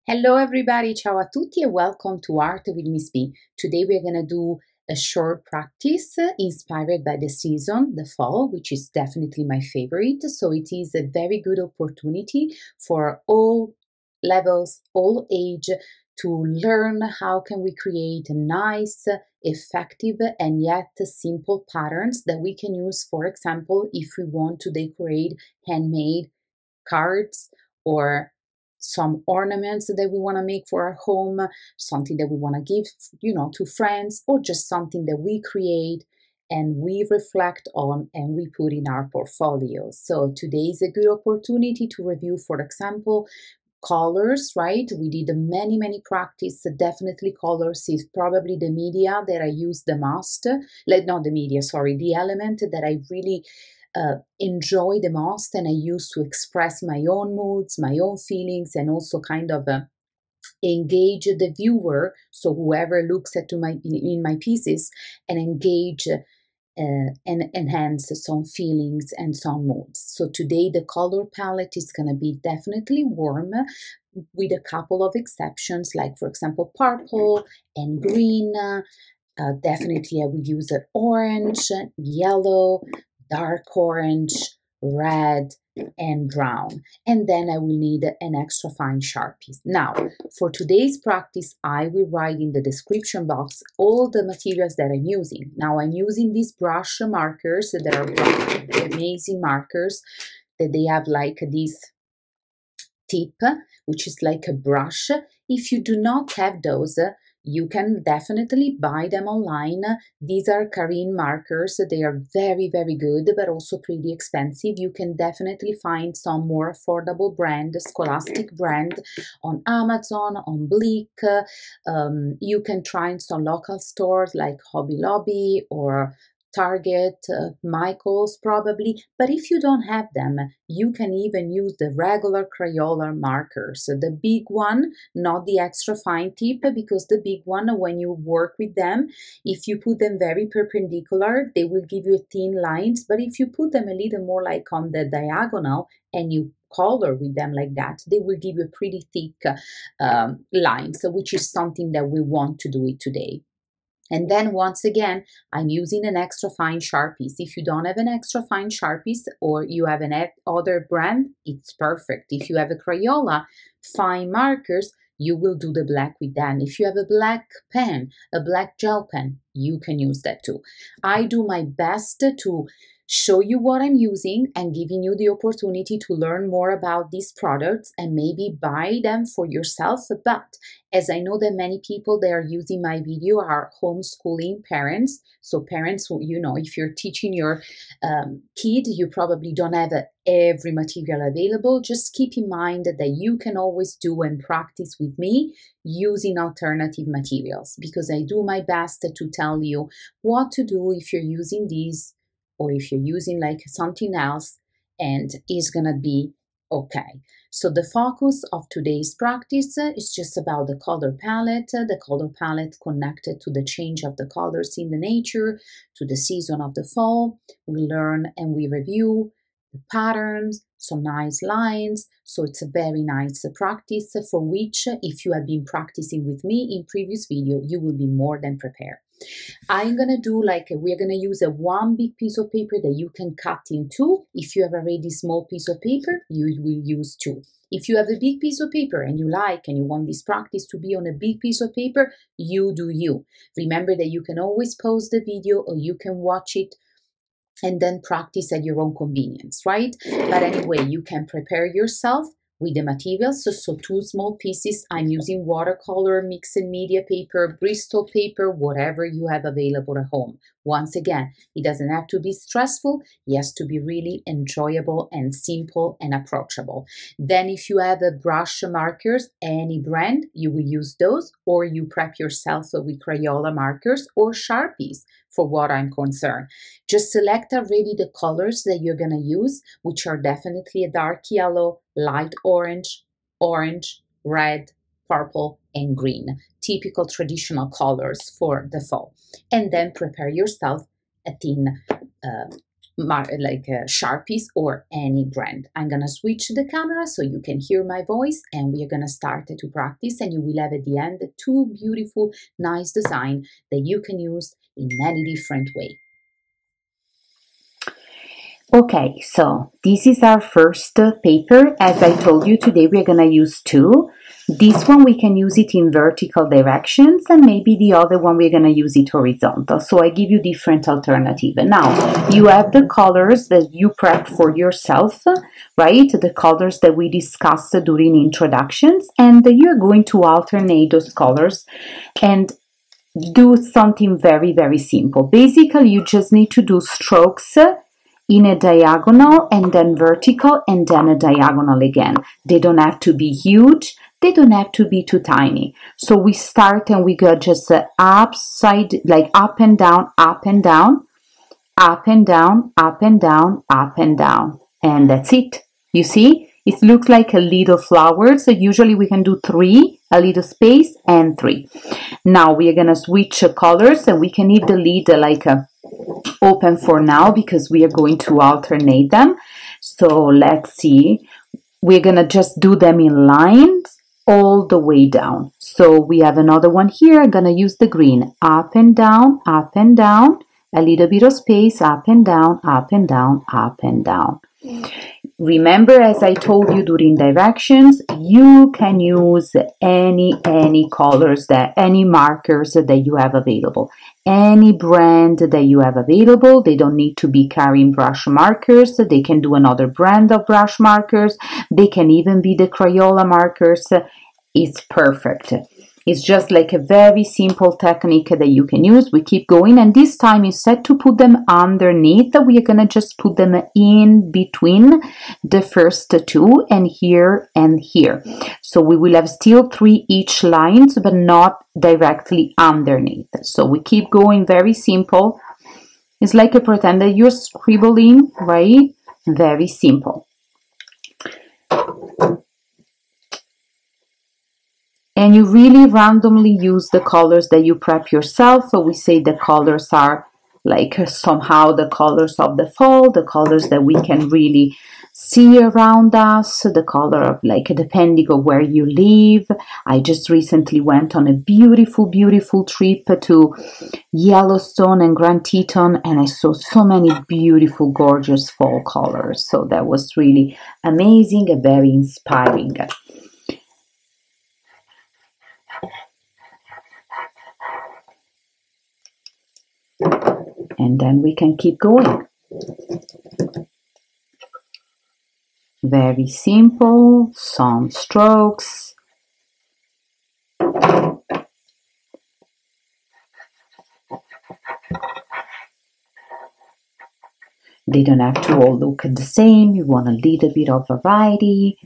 Hello everybody, ciao a tutti and welcome to Art with Miss B. Today we're going to do a short practice inspired by the season, the fall, which is definitely my favorite. So it is a very good opportunity for all levels, all age to learn how can we create nice, effective and yet simple patterns that we can use, for example, if we want to decorate handmade cards or some ornaments that we want to make for our home, something that we want to give, to friends, or just something that we create and we reflect on and we put in our portfolio. So today is a good opportunity to review, for example, colors, right? We did many practice. Definitely colors is probably the media that I use the most. Not the media, sorry, the element that I really enjoy the most and I use to express my own moods, my own feelings, and also kind of engage the viewer, so whoever looks at in my pieces, and engage and enhance some feelings and some moods. So today the color palette is going to be definitely warm, with a couple of exceptions, like for example purple and green. Definitely I would use an orange, yellow, dark orange, red, and brown. And then I will need an extra fine Sharpie. Now, for today's practice, I will write in the description box all the materials that I'm using. Now, I'm using these brush markers that are amazing markers, that they have like this tip, which is like a brush. If you do not have those, you can definitely buy them online. These are Karin markers. They are very good, but also pretty expensive. You can definitely find some more affordable brand, Scholastic brand, on Amazon, on Blick. You can try in some local stores like Hobby Lobby or Target, Michael's probably, but if you don't have them, you can even use the regular Crayola markers, the big one, not the extra fine tip, because the big one, when you work with them, if you put them very perpendicular, they will give you thin lines, but if you put them a little more like on the diagonal and you color with them like that, they will give you pretty thick lines, which is something that we want to do it today. And then once again, I'm using an extra fine Sharpies. If you don't have an extra fine Sharpies or you have an other brand, it's perfect. If you have a Crayola fine markers, you will do the black with them. If you have a black pen, a black gel pen, you can use that too. I do my best to show you what I'm using and giving you the opportunity to learn more about these products and maybe buy them for yourself. But as I know that many people that are using my video are homeschooling parents, so parents who, if you're teaching your kid, you probably don't have every material available. Just keep in mind that you can always do and practice with me using alternative materials, because I do my best to tell you what to do if you're using these or if you're using like something else, and it's gonna be okay. So the focus of today's practice is just about the color palette connected to the change of the colors in the nature, to the season of the fall. We learn and we review the patterns, some nice lines. So it's a very nice practice for which, if you have been practicing with me in previous video, you will be more than prepared. I'm gonna do we're gonna use a one big piece of paper that you can cut in two. If you have already small piece of paper, you will use two. If you have a big piece of paper and you want this practice to be on a big piece of paper, you do you. Remember that you can always pause the video or you can watch it and then practice at your own convenience, right? But anyway, you can prepare yourself with the materials. So two small pieces. I'm using watercolor, mixed media paper, Bristol paper, whatever you have available at home. Once again, it doesn't have to be stressful. It has to be really enjoyable and simple and approachable. Then if you have a brush markers, any brand, you will use those, or you prep yourself with Crayola markers or Sharpies for what I'm concerned. Just select already the colors that you're gonna use, which are definitely a dark yellow, light orange, red, purple, and green. Typical traditional colors for the fall. And then prepare yourself a thin Sharpies or any brand. I'm gonna switch the camera so you can hear my voice, and we are gonna start to practice, and you will have at the end two beautiful, nice design that you can use in many different ways. Okay, so this is our first paper. As I told you, today we're gonna use two. This one we can use it in vertical directions, and maybe the other one we're gonna use it horizontal. So I give you different alternatives. Now, you have the colors that you prepped for yourself, right? The colors that we discussed during introductions, and you're going to alternate those colors and do something very, very simple. Basically, you just need to do strokes in a diagonal and then vertical and then a diagonal again. They don't have to be huge. They don't have to be too tiny. So we start and we go just upside, like up and down, up and down, up and down, up and down, up and down. And that's it. You see? It looks like a little flower. So usually we can do 3, a little space, and 3. Now we are going to switch colors, and we can leave the lid like open for now because we are going to alternate them. So let's see. We're going to just do them in lines all the way down. So we have another one here. I'm going to use the green. Up and down, a little bit of space, up and down, up and down, up and down. Remember, as I told you during directions, you can use any colors, any markers that you have available. Any brand that you have available. They don't need to be carrying brush markers. They can do another brand of brush markers. They can even be the Crayola markers. It's perfect. It's just like a very simple technique that you can use. We keep going, and this time instead to put them underneath, we are gonna just put them in between the first two, and here and here. So we will have still 3 each lines, but not directly underneath. So we keep going, very simple. It's like a pretend that you're scribbling, right? Very simple. And you really randomly use the colors that you prep yourself. So we say the colors are like somehow the colors of the fall, the colors that we can really see around us, the color of like depending on where you live. I just recently went on a beautiful, beautiful trip to Yellowstone and Grand Teton, and I saw so many beautiful, gorgeous fall colors. So that was really amazing and very inspiring. And then we can keep going. Very simple, some strokes. They don't have to all look the same. You want a little bit of variety.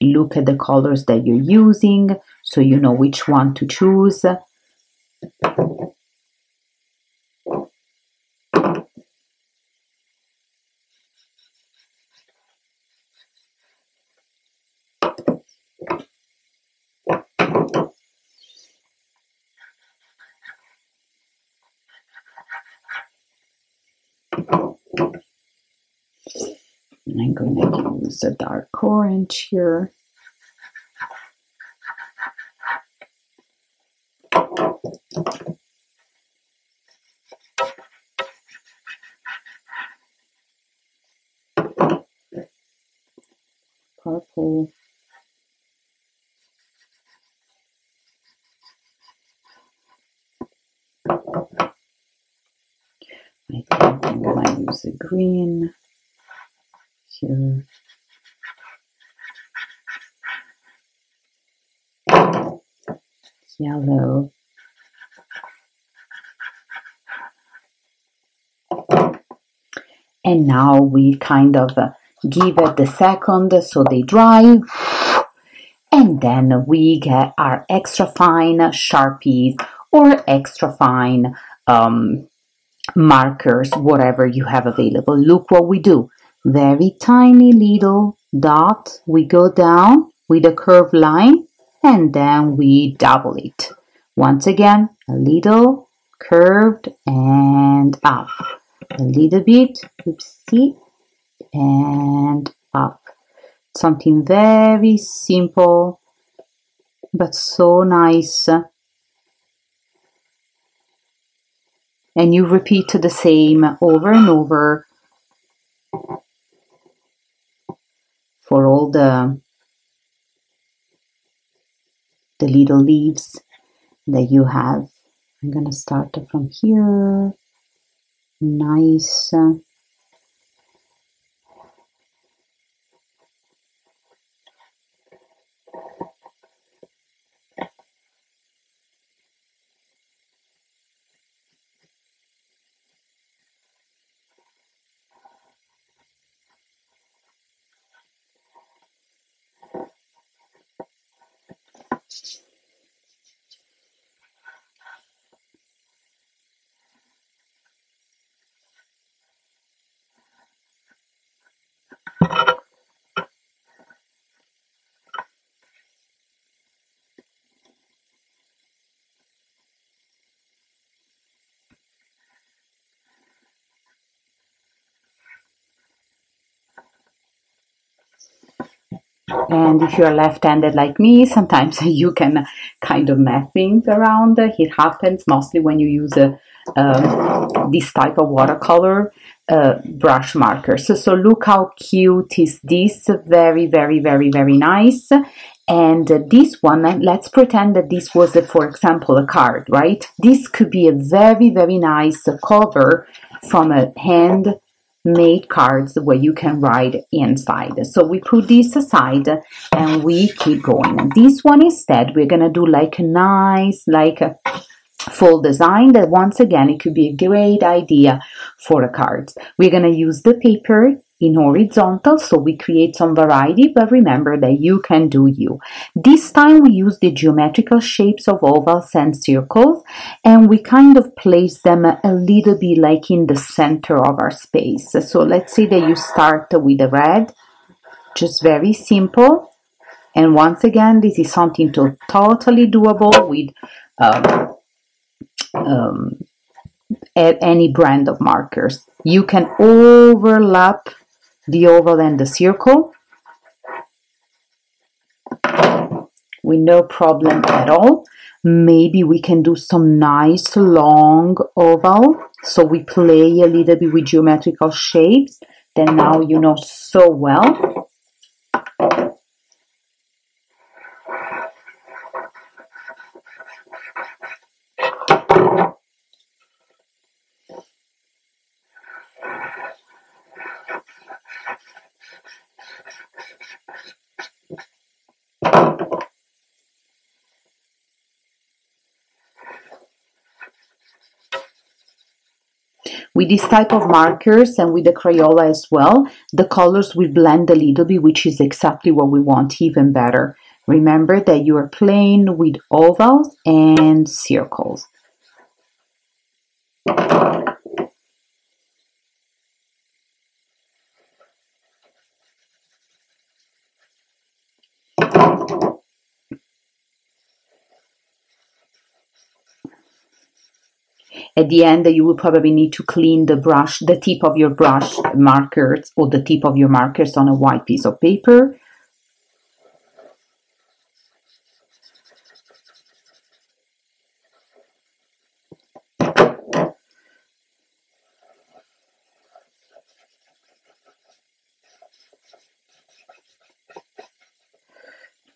Look at the colors that you're using so you know which one to choose. I'm going to use a dark orange here. Purple. I think I'm going to use a green here. Yellow. And now we kind of give it a second so they dry. And then we get our extra fine Sharpies or extra fine markers, whatever you have available. Look what we do. Very tiny little dot. We go down with a curved line and then we double it. Once again, a little curved and up. a little bit, oopsie, and up. Something very simple, but so nice. And you repeat the same over and over for all the little leaves that you have. I'm gonna start from here. Nice. And if you're left-handed like me, sometimes you can kind of mess things around. It happens mostly when you use this type of watercolor brush markers. So look how cute is this. Very, very, very, very nice. And this one, let's pretend that this was, for example, a card, right? This could be a very, very nice cover from a handmade cards where you can write inside. So we put this aside and we keep going. This one instead, we're gonna do like a nice, like a full design that once again, it could be a great idea for a card. We're gonna use the paper in horizontal, so we create some variety, but remember that you can do you. This time we use the geometrical shapes of ovals and circles, and we kind of place them a little bit like in the center of our space. So let's say that you start with a red, just very simple. And once again, this is something totally doable with any brand of markers. You can overlap the oval and the circle with no problem at all. Maybe we can do some nice long oval, so we play a little bit with geometrical shapes that now you know so well. With this type of markers and with the Crayola as well, the colors will blend a little bit, which is exactly what we want, even better. Remember that you are playing with ovals and circles. At the end, you will probably need to clean the tip of your brush markers or the tip of your markers on a white piece of paper.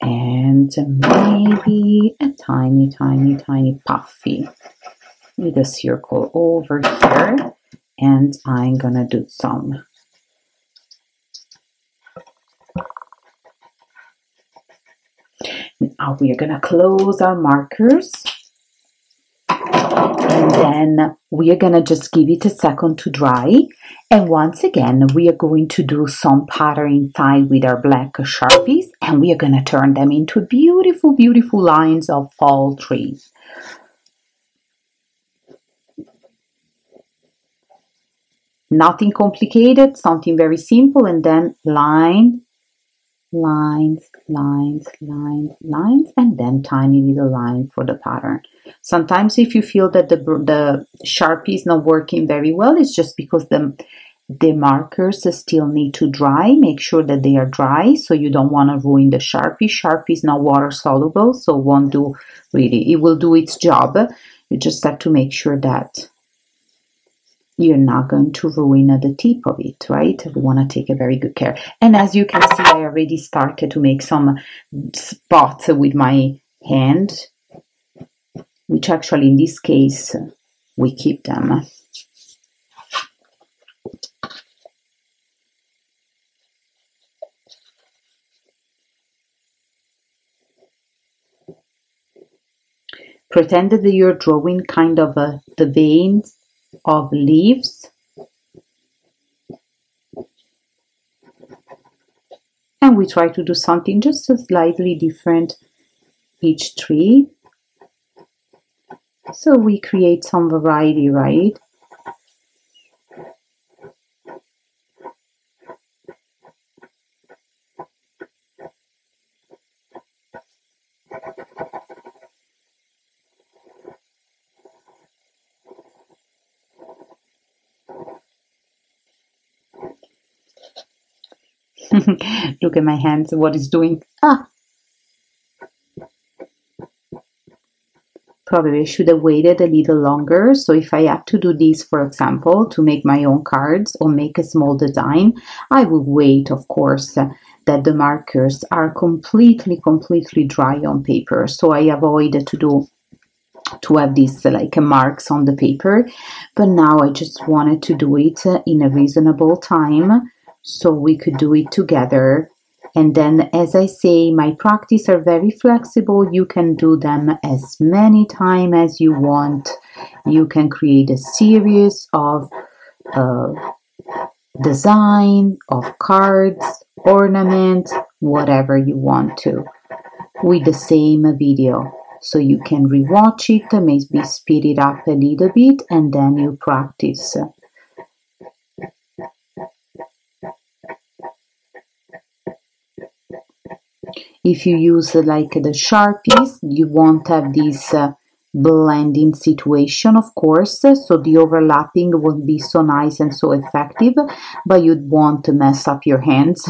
And maybe a tiny, tiny, tiny puffy with a circle over here. And I'm gonna do some. Now we are gonna close our markers. And then we are gonna just give it a second to dry. And once again, we are going to do some pattern inside with our black Sharpies, and we are gonna turn them into beautiful, beautiful lines of fall trees. Nothing complicated, something very simple, and then line lines, lines, lines, lines, and then tiny little line for the pattern. Sometimes if you feel that the Sharpie is not working very well, it's just because the markers still need to dry. Make sure that they are dry, so you don't want to ruin the Sharpie. Sharpie is not water soluble, so won't do really. It will do its job. You just have to make sure that you're not going to ruin the tip of it, right? We want to take a very good care. And as you can see, I already started to make some spots with my hand, which actually in this case, we keep them. Pretend that you're drawing kind of the veins of leaves. And we try to do something just slightly different each tree. So we create some variety, right? Look at my hands, what it's doing. Probably I should have waited a little longer. So if I had to do this, for example, to make my own cards or make a small design, I would wait, of course, that the markers are completely dry on paper. So I avoid to have these like marks on the paper. But now I just wanted to do it in a reasonable time so we could do it together. And then, as I say, my practice are very flexible. You can do them as many times as you want. You can create a series of design, of cards, ornament, whatever you want to, with the same video. So you can rewatch it, maybe speed it up a little bit, and then you practice. If you use like the Sharpies, you won't have this blending situation, of course, so the overlapping won't be so nice and so effective, but you won't mess up your hands.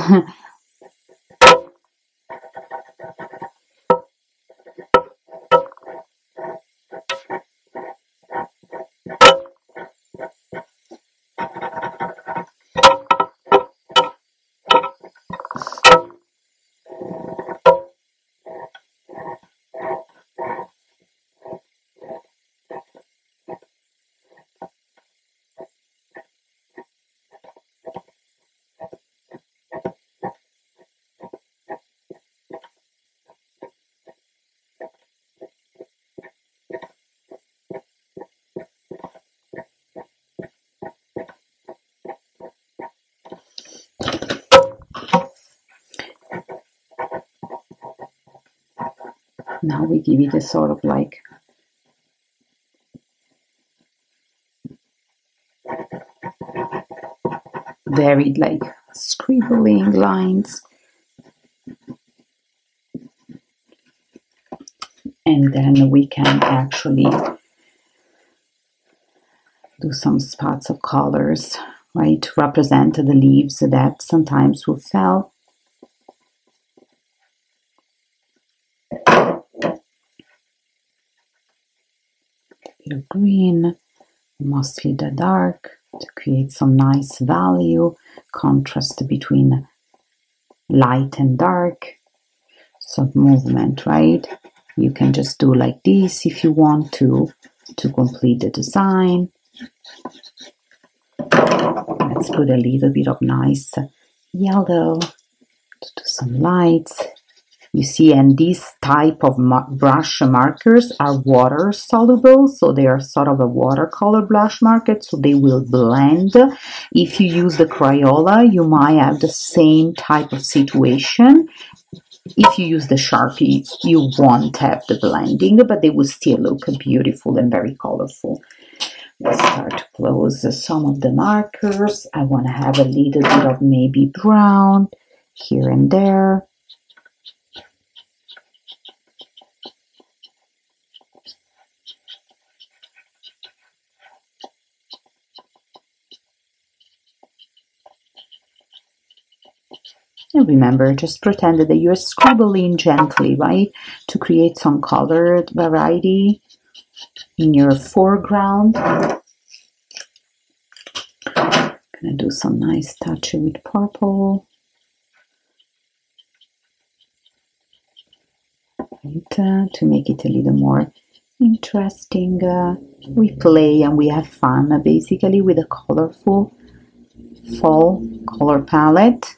Now we give it a sort of like very like scribbling lines. And then we can actually do some spots of colors, right, to represent the leaves that sometimes will fall. Little green, mostly the dark, to create some nice value, contrast between light and dark, some movement, right? You can just do like this if you want to complete the design. Let's put a little bit of nice yellow to do some lights. You see, and these type of brush markers are water soluble, so they are sort of a watercolor brush marker, so they will blend. If you use the Crayola, you might have the same type of situation. If you use the Sharpie, you won't have the blending, but they will still look beautiful and very colorful. Let's start to close some of the markers. I want to have a little bit of maybe brown here and there. And remember, just pretend that you're scribbling gently, right? To create some colored variety in your foreground. Gonna do some nice touch with purple. Right, to make it a little more interesting. We play and we have fun basically with a colorful fall color palette.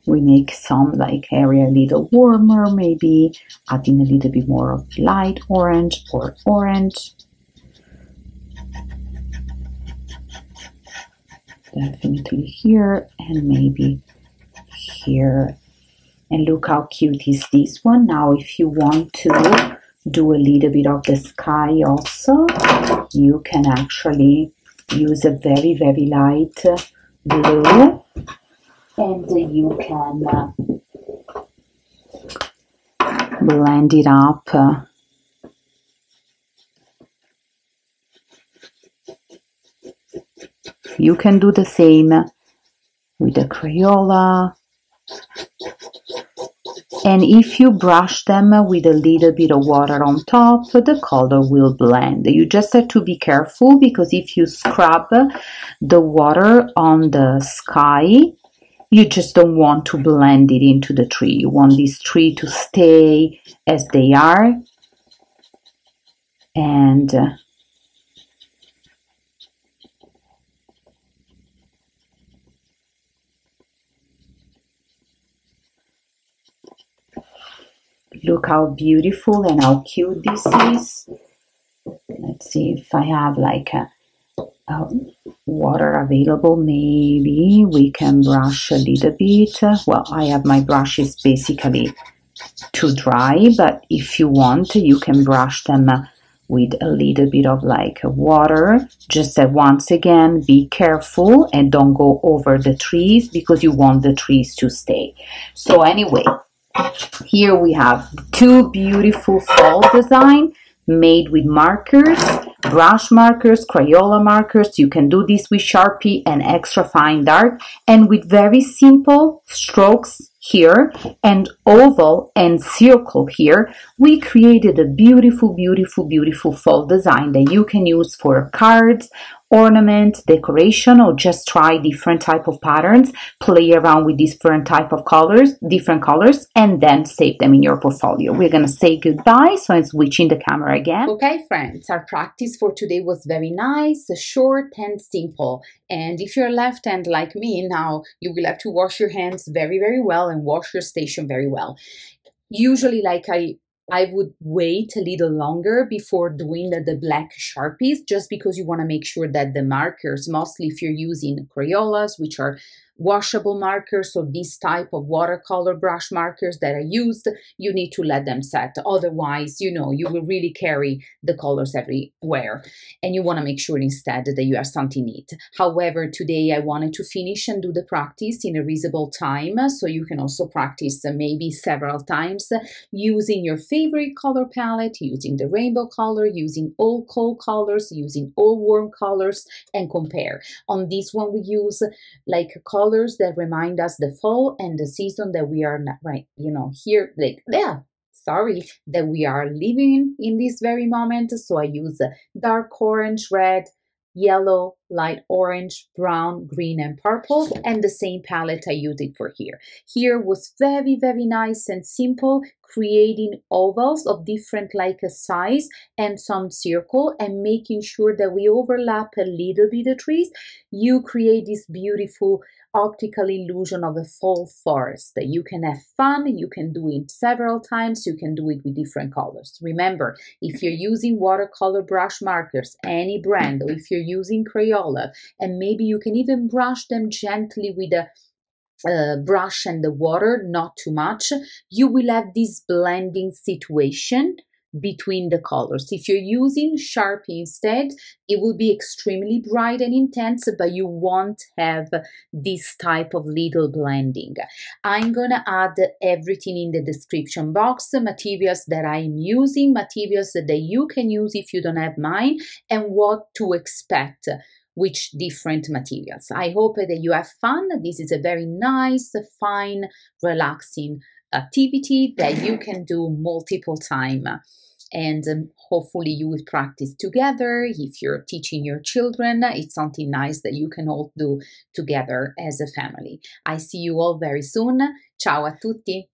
We make some like area a little warmer, maybe adding a little bit more of light orange or orange. Definitely here and maybe here. And look how cute is this one. Now if you want to do a little bit of the sky also, you can actually use a very, very light blue, and you can blend it up. You can do the same with the Crayola. And if you brush them with a little bit of water on top, the color will blend. You just have to be careful, because if you scrub the water on the sky, you just don't want to blend it into the tree. You want this tree to stay as they are. And look how beautiful and how cute this is. Let's see if I have like a water available. Maybe we can brush a little bit. Well, I have my brushes basically too dry, but if you want, you can brush them with a little bit of like water. Just once again, be careful and don't go over the trees, because you want the trees to stay. So anyway, here we have two beautiful fall design made with markers, brush markers, Crayola markers. You can do this with Sharpie and extra fine dart, and with very simple strokes here and oval and circle here, we created a beautiful, beautiful, beautiful fall design that you can use for cards, ornament, decoration, or just try different type of patterns, play around with different type of colors, different colors, and then save them in your portfolio. We're gonna say goodbye, so I'm switching the camera again. Okay, friends, our practice for today was very nice, short and simple. And if you're left-hand like me, now you will have to wash your hands very, very well and wash your station very well. Usually, like I would wait a little longer before doing the black Sharpies, just because you want to make sure that the markers, mostly if you're using Crayolas, which are washable markers, so this type of watercolor brush markers that are used, you need to let them set. Otherwise, you know, you will really carry the colors everywhere. And you want to make sure instead that you have something neat. However, today I wanted to finish and do the practice in a reasonable time, so you can also practice maybe several times using your favorite color palette, using the rainbow color, using all cold colors, using all warm colors, and compare. On this one, we use like colors that remind us the fall and the season that we are not, right, you know, here, like, yeah, sorry, that we are living in this very moment. So I use dark orange, red, yellow, light orange, brown, green, and purple, and the same palette I used it for here. Here was very, very nice and simple, creating ovals of different like a size and some circle, and making sure that we overlap a little bit the trees. You create this beautiful optical illusion of a fall forest that you can have fun. You can do it several times. You can do it with different colors. Remember, if you're using watercolor brush markers, any brand, or if you're using Crayola, and maybe you can even brush them gently with a brush and the water, not too much, you will have this blending situation between the colors. If you're using Sharpie instead, it will be extremely bright and intense, but you won't have this type of little blending. I'm gonna add everything in the description box, materials that I'm using, materials that you can use if you don't have mine, and what to expect, which different materials. I hope that you have fun. This is a very nice, fine, relaxing activity that you can do multiple times. And hopefully you will practice together. If you're teaching your children, it's something nice that you can all do together as a family. I see you all very soon. Ciao a tutti!